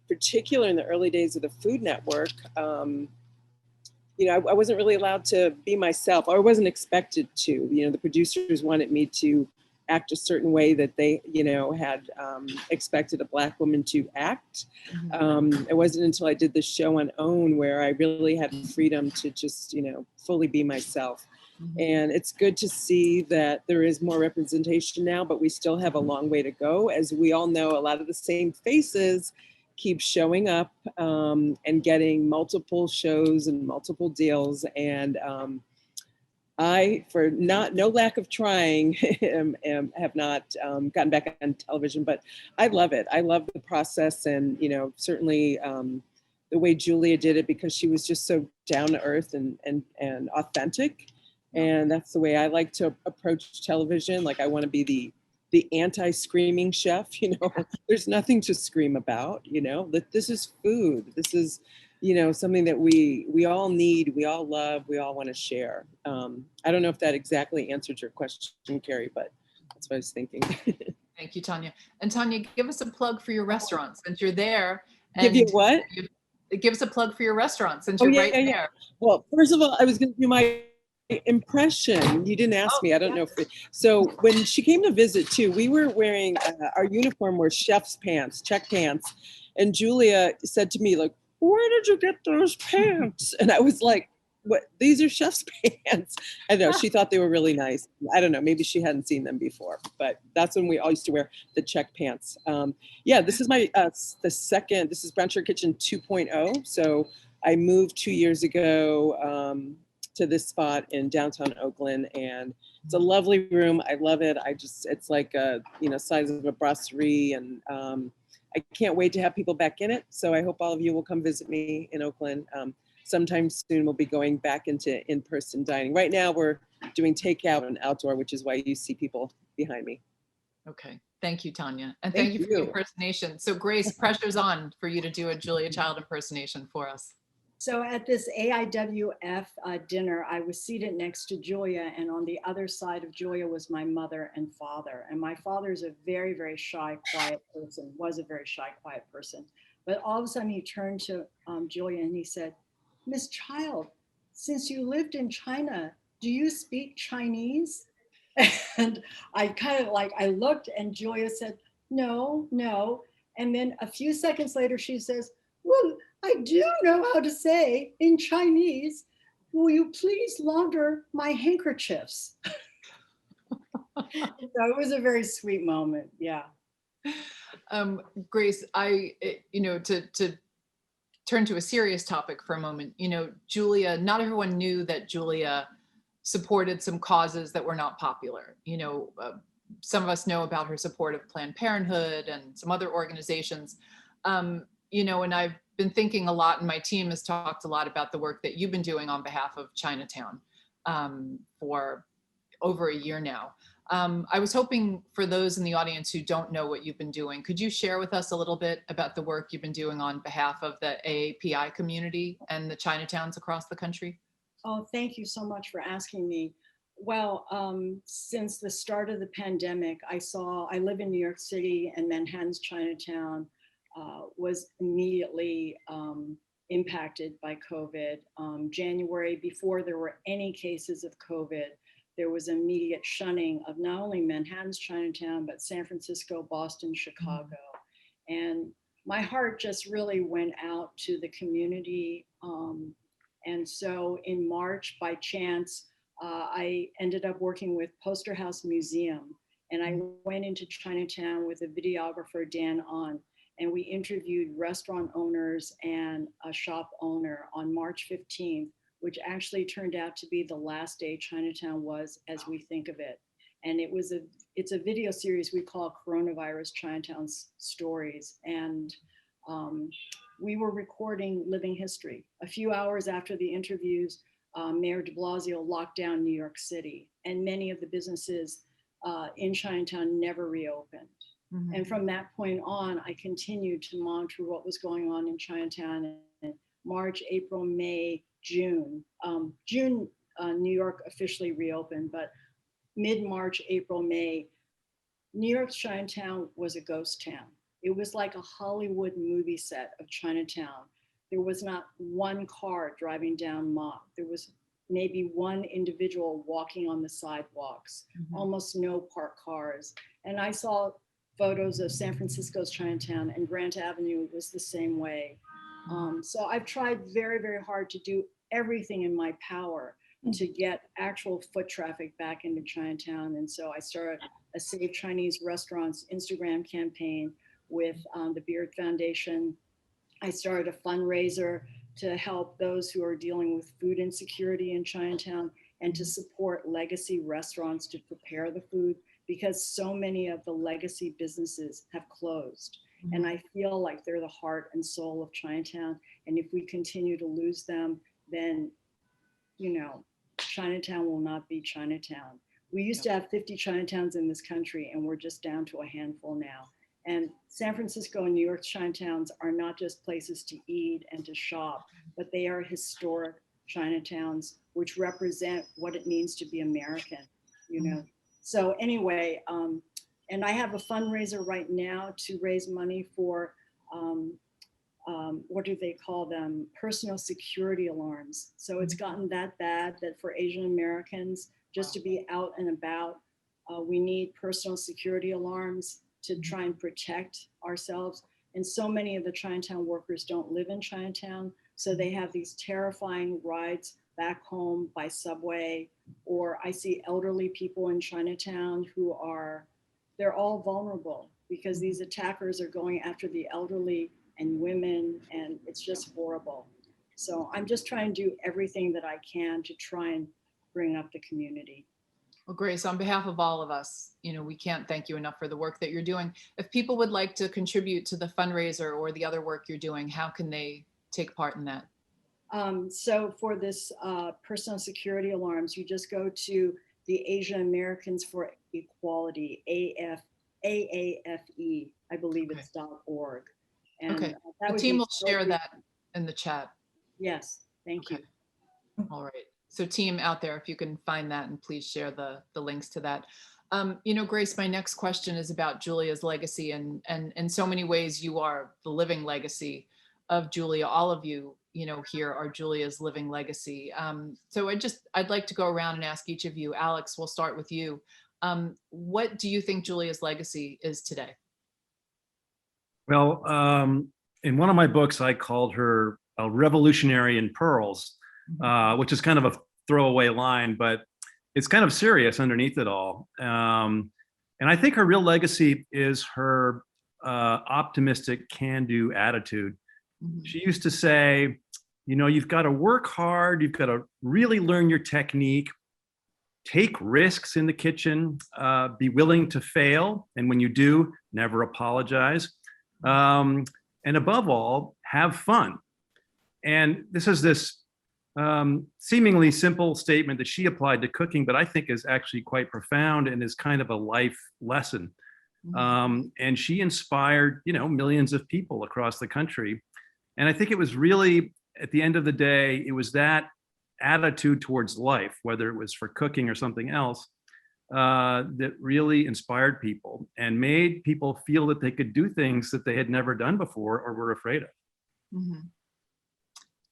particularly in the early days of the Food Network, you know, I wasn't really allowed to be myself, or I wasn't expected to. You know, the producers wanted me to act a certain way that they, you know, had expected a Black woman to act. It wasn't until I did the show on OWN where I really had freedom to just, you know, fully be myself. And it's good to see that there is more representation now, but we still have a long way to go. As we all know, a lot of the same faces keep showing up and getting multiple shows and multiple deals. And I, for no lack of trying, have not gotten back on television, but I love it. I love the process, and, you know, certainly the way Julia did it, because she was just so down to earth and authentic. And that's the way I like to approach television. Like, I want to be the anti-screaming chef, you know. There's nothing to scream about, you know, that this is food. This is, you know, something that we all need, we all love, we all want to share. I don't know if that exactly answered your question, Kerry, but that's what I was thinking. Thank you, Tanya. And Tanya, give us a plug for your restaurant since you're there. Give you what? Give us a plug for your restaurant since you're right there. Well, first of all, I was going to do my impression. You didn't ask me. I don't know if so when she came to visit too, we were wearing our uniform were chef's pants, check pants, and Julia said to me, like, where did you get those pants? And I was like, what, these are chef's pants? I know, she thought they were really nice. I don't know, maybe she hadn't seen them before, but that's when we all used to wear the check pants. Yeah, this is my the second, this is Brown Sugar Kitchen 2.0. So I moved 2 years ago to this spot in downtown Oakland, and it's a lovely room. I love it. It's like a, you know, size of a brasserie, and I can't wait to have people back in it. So I hope all of you will come visit me in Oakland. Sometime soon we'll be going back into in-person dining. Right now we're doing takeout and outdoor, which is why you see people behind me. Okay, thank you, Tanya. And thank you for the impersonation. So Grace, pressure's on for you to do a Julia Child impersonation for us. So at this AIWF dinner, I was seated next to Julia, and on the other side of Julia was my mother and father. And my father's a very, very shy, quiet person, was a very shy, quiet person. But all of a sudden he turned to Julia and he said, Miss Child, since you lived in China, do you speak Chinese? And I kind of like, I looked, and Julia said, no. And then a few seconds later, she says, well, I do know how to say in Chinese, will you please launder my handkerchiefs? So it was a very sweet moment. Yeah. Grace, to turn to a serious topic for a moment, Julia, not everyone knew that Julia supported some causes that were not popular. Some of us know about her support of Planned Parenthood and some other organizations. And I've been thinking a lot, and my team has talked a lot about the work that you've been doing on behalf of Chinatown for over a year now. I was hoping for those in the audience who don't know what you've been doing, could you share with us a little bit about the work you've been doing on behalf of the AAPI community and the Chinatowns across the country? Oh, thank you so much for asking me. Well, since the start of the pandemic, I live in New York City, and Manhattan's Chinatown was immediately impacted by COVID. January, before there were any cases of COVID, there was immediate shunning of not only Manhattan's Chinatown, but San Francisco, Boston, Chicago. And my heart just really went out to the community. And so in March, by chance, I ended up working with Poster House Museum. And I went into Chinatown with a videographer, Dan On, and we interviewed restaurant owners and a shop owner on March 15th, which actually turned out to be the last day Chinatown was as we think of it. And it's a video series we call Coronavirus Chinatown Stories. And we were recording living history. A few hours after the interviews, Mayor de Blasio locked down New York City, and many of the businesses in Chinatown never reopened. Mm-hmm. And from that point on, I continued to monitor what was going on in Chinatown in March, April, May, June. New York officially reopened, but mid-March, April, May, New York's Chinatown was a ghost town. It was like a Hollywood movie set of Chinatown. There was not one car driving down Mott. There was maybe one individual walking on the sidewalks, almost no parked cars. And I saw photos of San Francisco's Chinatown, and Grant Avenue was the same way. So I've tried very, very hard to do everything in my power to get actual foot traffic back into Chinatown. And so I started a Save Chinese Restaurants Instagram campaign with the Beard Foundation. I started a fundraiser to help those who are dealing with food insecurity in Chinatown and to support legacy restaurants to prepare the food, because so many of the legacy businesses have closed. And I feel like they're the heart and soul of Chinatown. And if we continue to lose them, then, Chinatown will not be Chinatown. We used to have 50 Chinatowns in this country, and we're just down to a handful now. And San Francisco and New York's Chinatowns are not just places to eat and to shop, but they are historic Chinatowns, which represent what it means to be American, So anyway, and I have a fundraiser right now to raise money for, what do they call them? Personal security alarms. So it's gotten that bad that for Asian Americans, just to be out and about, we need personal security alarms to try and protect ourselves. And so many of the Chinatown workers don't live in Chinatown. So they have these terrifying rides back home by subway, or I see elderly people in Chinatown who they're all vulnerable because these attackers are going after the elderly and women, and it's just horrible. So I'm just trying to do everything that I can to try and bring up the community. Well, Grace, on behalf of all of us, we can't thank you enough for the work that you're doing. If people would like to contribute to the fundraiser or the other work you're doing, how can they take part in that? So for this personal security alarms, you just go to the Asian Americans for Equality, AAFE, I believe it's .org. And okay, the team will share that in the chat. Yes, thank you. All right. So team out there, if you can find that, and please share the links to that. Grace, my next question is about Julia's legacy, and in so many ways you are the living legacy of Julia. All of you, here are Julia's living legacy. So I'd like to go around and ask each of you. Alex, we'll start with you. What do you think Julia's legacy is today? Well, in one of my books, I called her a revolutionary in pearls, which is kind of a throwaway line, but it's kind of serious underneath it all. And I think her real legacy is her optimistic, can-do attitude. Mhm. She used to say, you know, you've got to work hard, you've got to really learn your technique, take risks in the kitchen, be willing to fail, and when you do, never apologize. And above all, have fun. And this is this seemingly simple statement that she applied to cooking, but I think is actually quite profound and is kind of a life lesson. And she inspired, you know, millions of people across the country. And I think it was really, at the end of the day, it was that attitude towards life, whether it was for cooking or something else, that really inspired people and made people feel that they could do things that they had never done before or were afraid of. Mhm.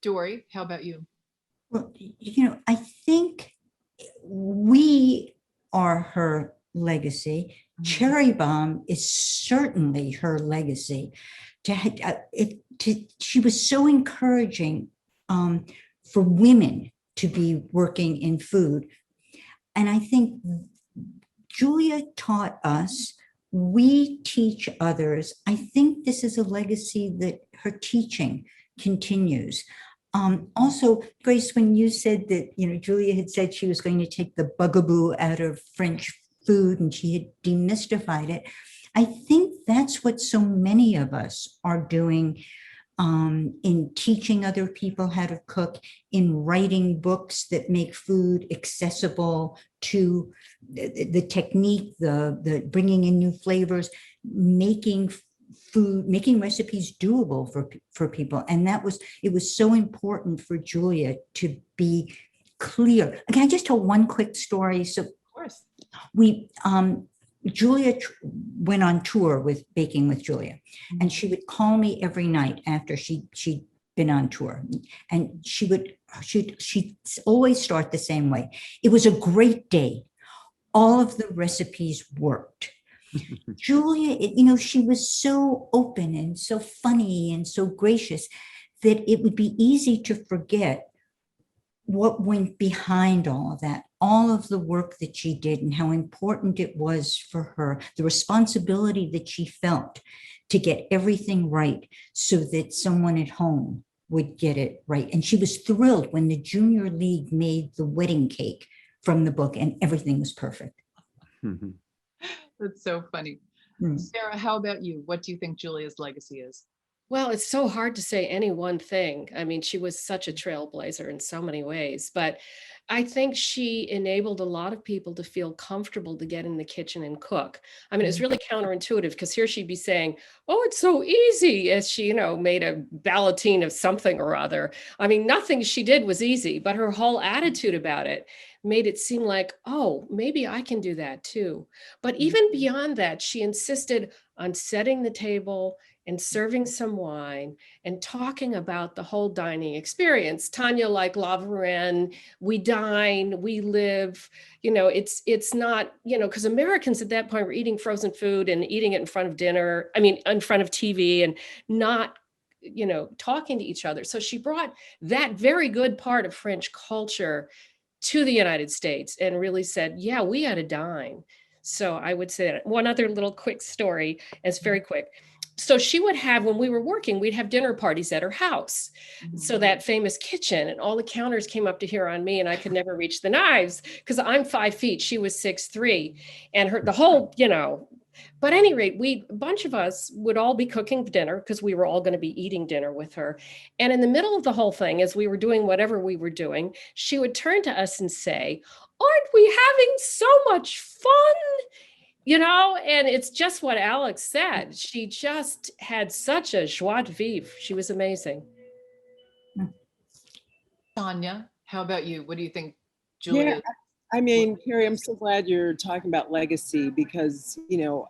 Dory, how about you? Well, you know, I think we are her legacy. Cherry Bombe is certainly her legacy. She was so encouraging for women to be working in food. And I think Julia taught us, we teach others. I think this is a legacy that her teaching continues. Also, Grace, when you said that, you know, Julia had said she was going to take the bugaboo out of French food and she had demystified it, I think that's what so many of us are doing in teaching other people how to cook, in writing books that make food accessible to the technique, the bringing in new flavors, making food, making recipes doable for people. And it was so important for Julia to be clear. Can I just tell one quick story? So Of course. Julia went on tour with Baking with Julia, and she would call me every night after she'd been on tour, and she'd always start the same way. It was a great day. All of the recipes worked. Julia, you know, she was so open and so funny and so gracious that it would be easy to forget what went behind all of that, all of the work that she did and how important it was for her, the responsibility that she felt to get everything right so that someone at home would get it right. And she was thrilled when the Junior League made the wedding cake from the book and everything was perfect. That's so funny. Sarah, how about you? What do you think Julia's legacy is? Well, it's so hard to say any one thing. I mean, she was such a trailblazer in so many ways, but I think she enabled a lot of people to feel comfortable to get in the kitchen and cook. I mean, it's really counterintuitive because here she'd be saying, oh, it's so easy, as she, you know, made a ballotine of something or other. I mean, nothing she did was easy, but her whole attitude about it made it seem like, oh, maybe I can do that too. But even beyond that, she insisted on setting the table and serving some wine and talking about the whole dining experience. Tanya, like La Varenne, we dine, we live, you know, it's not, you know, because Americans at that point were eating frozen food and eating it in front of dinner, I mean, in front of TV and not, you know, talking to each other. So she brought that very good part of French culture to the United States and really said, yeah, we had to dine. So I would say that. One other little quick story, it's very quick. So she would have, when we were working, we'd have dinner parties at her house. So that famous kitchen and all the counters came up to here on me and I could never reach the knives because I'm 5 feet, she was 6'3", and the whole, you know, but at any rate, a bunch of us would all be cooking dinner because we were all going to be eating dinner with her. And in the middle of the whole thing, as we were doing whatever we were doing, she would turn to us and say, aren't we having so much fun? You know, and it's just what Alex said. She just had such a joie de vivre. She was amazing. Tanya, how about you? What do you think, Julia? Yeah, I mean, Kerry, I'm so glad you're talking about legacy because, you know,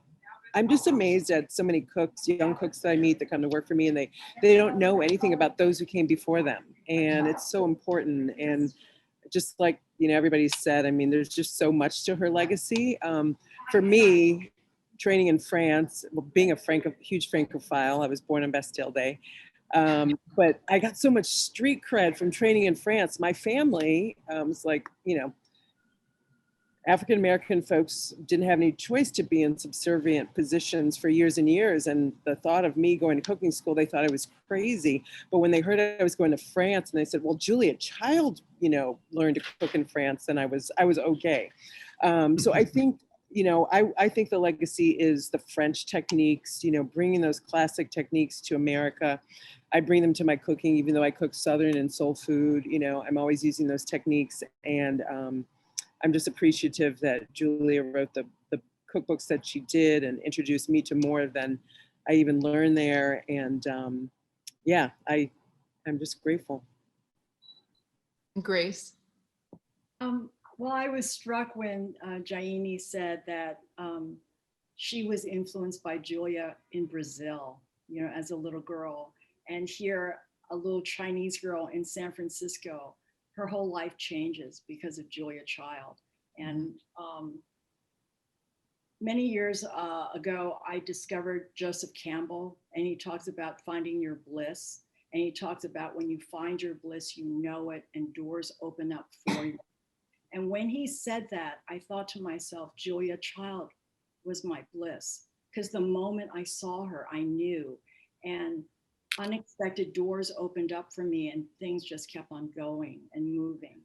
I'm just amazed at so many cooks, young cooks that I meet that come to work for me and they don't know anything about those who came before them. And it's so important. And just like, you know, everybody said, I mean, there's just so much to her legacy. For me, training in France, well, being a huge Francophile, I was born on Bastille Day. But I got so much street cred from training in France. My family was like, you know, African-American folks didn't have any choice to be in subservient positions for years and years. And the thought of me going to cooking school, they thought I was crazy. But when they heard I was going to France and they said, well, Julia Child, learned to cook in France, and I was okay. So I think, I think the legacy is the French techniques, bringing those classic techniques to America. I bring them to my cooking, even though I cook Southern and soul food, I'm always using those techniques. And I'm just appreciative that Julia wrote the cookbooks that she did and introduced me to more than I even learned there. And I'm just grateful. Grace? Well, I was struck when Jaíne said that she was influenced by Julia in Brazil, as a little girl. And here, a little Chinese girl in San Francisco, her whole life changes because of Julia Child. And many years ago, I discovered Joseph Campbell, and he talks about finding your bliss. And he talks about when you find your bliss, you know it, and doors open up for you. And when he said that, I thought to myself, Julia Child was my bliss, because the moment I saw her, I knew. And unexpected doors opened up for me, and things just kept on going and moving.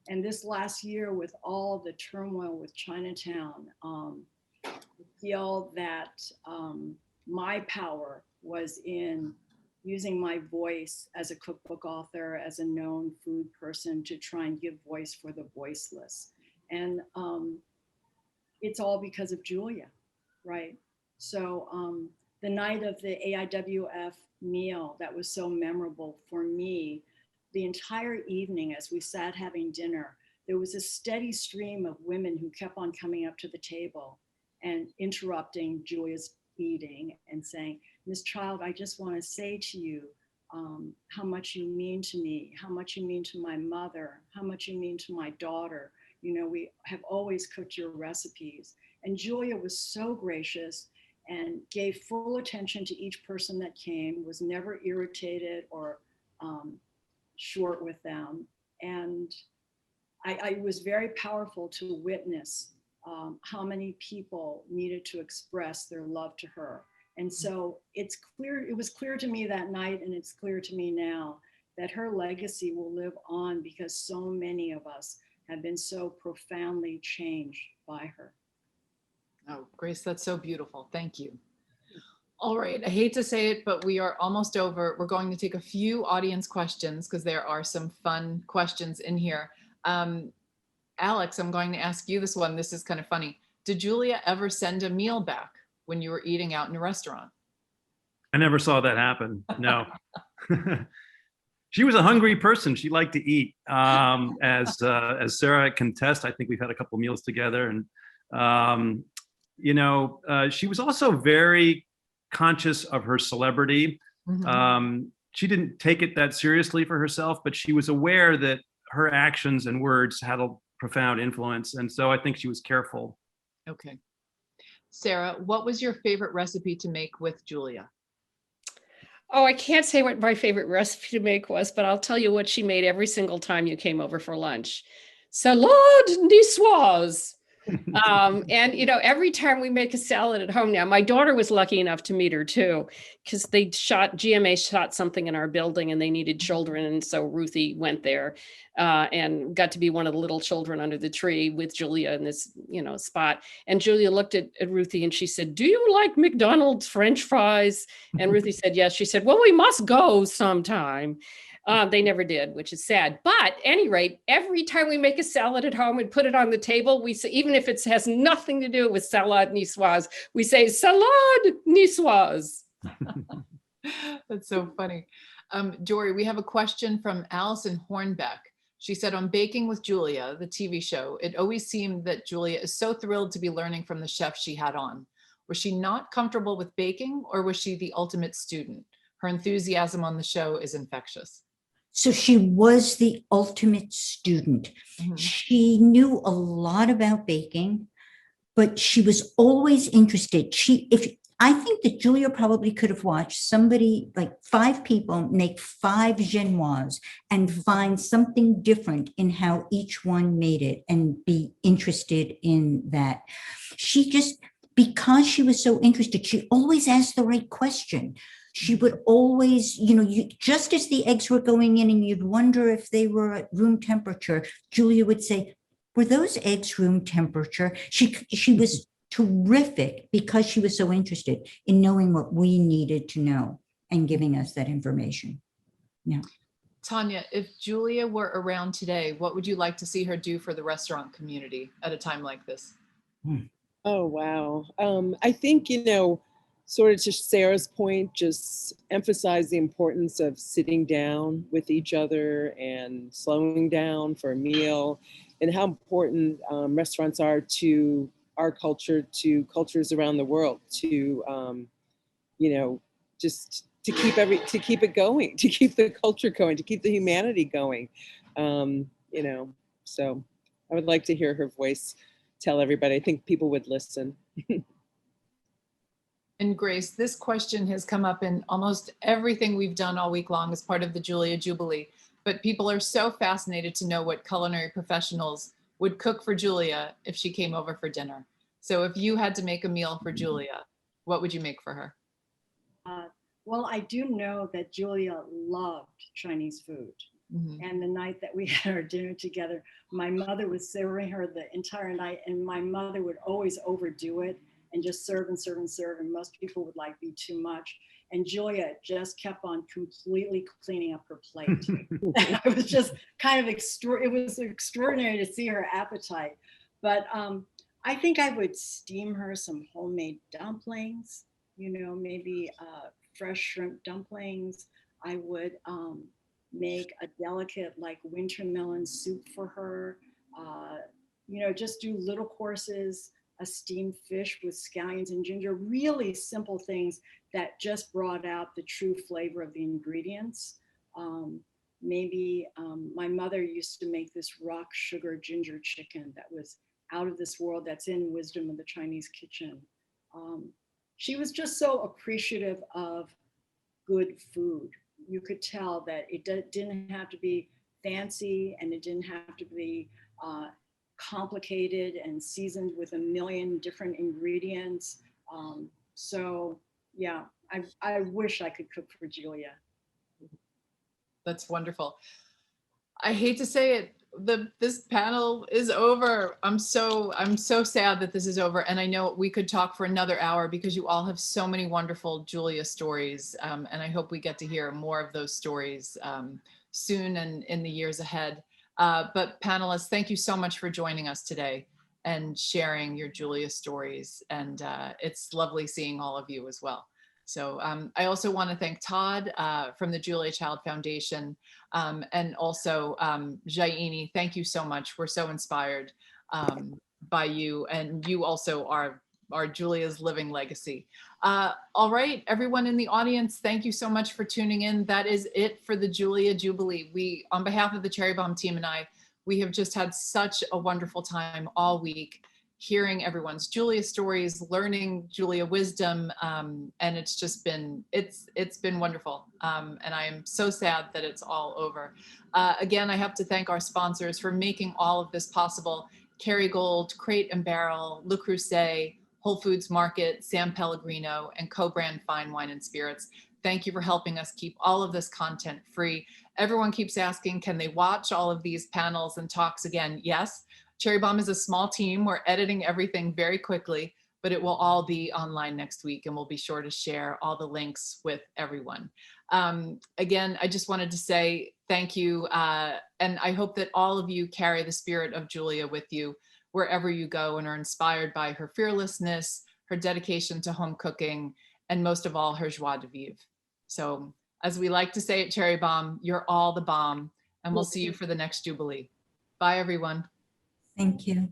And this last year, with all the turmoil with Chinatown, I feel that my power was in using my voice as a cookbook author, as a known food person, to try and give voice for the voiceless. And it's all because of Julia, right? So the night of the AIWF meal that was so memorable for me, the entire evening as we sat having dinner, there was a steady stream of women who kept on coming up to the table and interrupting Julia's eating and saying, Miss Child, I just want to say to you how much you mean to me, how much you mean to my mother, how much you mean to my daughter. We have always cooked your recipes. And Julia was so gracious and gave full attention to each person that came, was never irritated or short with them. And I was very powerful to witness how many people needed to express their love to her. And so it was clear to me that night, and it's clear to me now, that her legacy will live on because so many of us have been so profoundly changed by her. Oh, Grace, that's so beautiful. Thank you. All right, I hate to say it, but we are almost over. We're going to take a few audience questions because there are some fun questions in here. Alex, I'm going to ask you this one. This is kind of funny. Did Julia ever send a meal back when you were eating out in a restaurant? I never saw that happen. No. She was a hungry person. She liked to eat. As Sarah can attest, I think we've had a couple meals together, and she was also very conscious of her celebrity. Mm-hmm. She didn't take it that seriously for herself, but she was aware that her actions and words had a profound influence. And so I think she was careful. Okay. Sarah, what was your favorite recipe to make with Julia? Oh, I can't say what my favorite recipe to make was, but I'll tell you what she made every single time you came over for lunch. Salade niçoise. And every time we make a salad at home now, my daughter was lucky enough to meet her too, because GMA shot something in our building and they needed children. And so Ruthie went there and got to be one of the little children under the tree with Julia in this, spot. And Julia looked at Ruthie and she said, "Do you like McDonald's French fries?" And Ruthie said, yes. She said, "Well, we must go sometime." They never did, which is sad. But at any rate, every time we make a salad at home and put it on the table, we say, even if it has nothing to do with salade niçoise, we say salade niçoise. That's so funny. Dory, we have a question from Allison Hornbeck. She said, on Baking with Julia, the TV show, it always seemed that Julia is so thrilled to be learning from the chef she had on. Was she not comfortable with baking, or was she the ultimate student? Her enthusiasm on the show is infectious. So she was the ultimate student. Mm-hmm. She knew a lot about baking, but she was always interested. I think that Julia probably could have watched somebody, like 5 people, make 5 genoise and find something different in how each one made it and be interested in that. She just, because she was so interested, she always asked the right question. She would always, just as the eggs were going in and you'd wonder if they were at room temperature, Julia would say, were those eggs room temperature? She was terrific because she was so interested in knowing what we needed to know and giving us that information. Yeah. Tanya, if Julia were around today, what would you like to see her do for the restaurant community at a time like this? Oh, wow. I think, sort of to Sarah's point, just emphasize the importance of sitting down with each other and slowing down for a meal, and how important restaurants are to our culture, to cultures around the world, to, just to keep it going, to keep the culture going, to keep the humanity going. So I would like to hear her voice tell everybody. I think people would listen. And Grace, this question has come up in almost everything we've done all week long as part of the Julia Jubilee, but people are so fascinated to know what culinary professionals would cook for Julia if she came over for dinner. So if you had to make a meal for Julia, what would you make for her? Well, I do know that Julia loved Chinese food. Mm-hmm. And the night that we had our dinner together, my mother was serving her the entire night, and my mother would always overdo it and just serve and serve and serve, and most people would like be too much. And Julia just kept on completely cleaning up her plate. It was just kind of it was extraordinary to see her appetite. But I think I would steam her some homemade dumplings, maybe fresh shrimp dumplings. I would make a delicate like winter melon soup for her. Just do little courses, a steamed fish with scallions and ginger, really simple things that just brought out the true flavor of the ingredients. My mother used to make this rock sugar ginger chicken that was out of this world, that's in Wisdom of the Chinese Kitchen. She was just so appreciative of good food. You could tell that it didn't have to be fancy, and it didn't have to be complicated and seasoned with a million different ingredients. So yeah, I wish I could cook for Julia. That's wonderful. I hate to say it, this panel is over. I'm so sad that this is over, and I know we could talk for another hour because you all have so many wonderful Julia stories, and I hope we get to hear more of those stories soon and in the years ahead. But panelists, thank you so much for joining us today and sharing your Julia stories, and it's lovely seeing all of you as well. So I also want to thank Todd from the Julia Child Foundation, and also Jaíne, thank you so much. We're so inspired by you, and you also are Julia's living legacy. All right, everyone in the audience, thank you so much for tuning in. That is it for the Julia Jubilee. We, on behalf of the Cherry Bombe team and I, we have just had such a wonderful time all week, hearing everyone's Julia stories, learning Julia wisdom, and it's just been, it's been wonderful. And I am so sad that it's all over. Again, I have to thank our sponsors for making all of this possible: Kerrygold, Crate and Barrel, Le Creuset, Whole Foods Market, San Pellegrino, and Co-Brand Fine Wine and Spirits. Thank you for helping us keep all of this content free. Everyone keeps asking, can they watch all of these panels and talks again? Yes. Cherry Bombe is a small team. We're editing everything very quickly, but it will all be online next week, and we'll be sure to share all the links with everyone. Again, I just wanted to say thank you, and I hope that all of you carry the spirit of Julia with you wherever you go and are inspired by her fearlessness, her dedication to home cooking, and most of all, her joie de vivre. So, as we like to say at Cherry Bombe, you're all the bomb, and we'll see you for the next Jubilee. Bye, everyone. Thank you.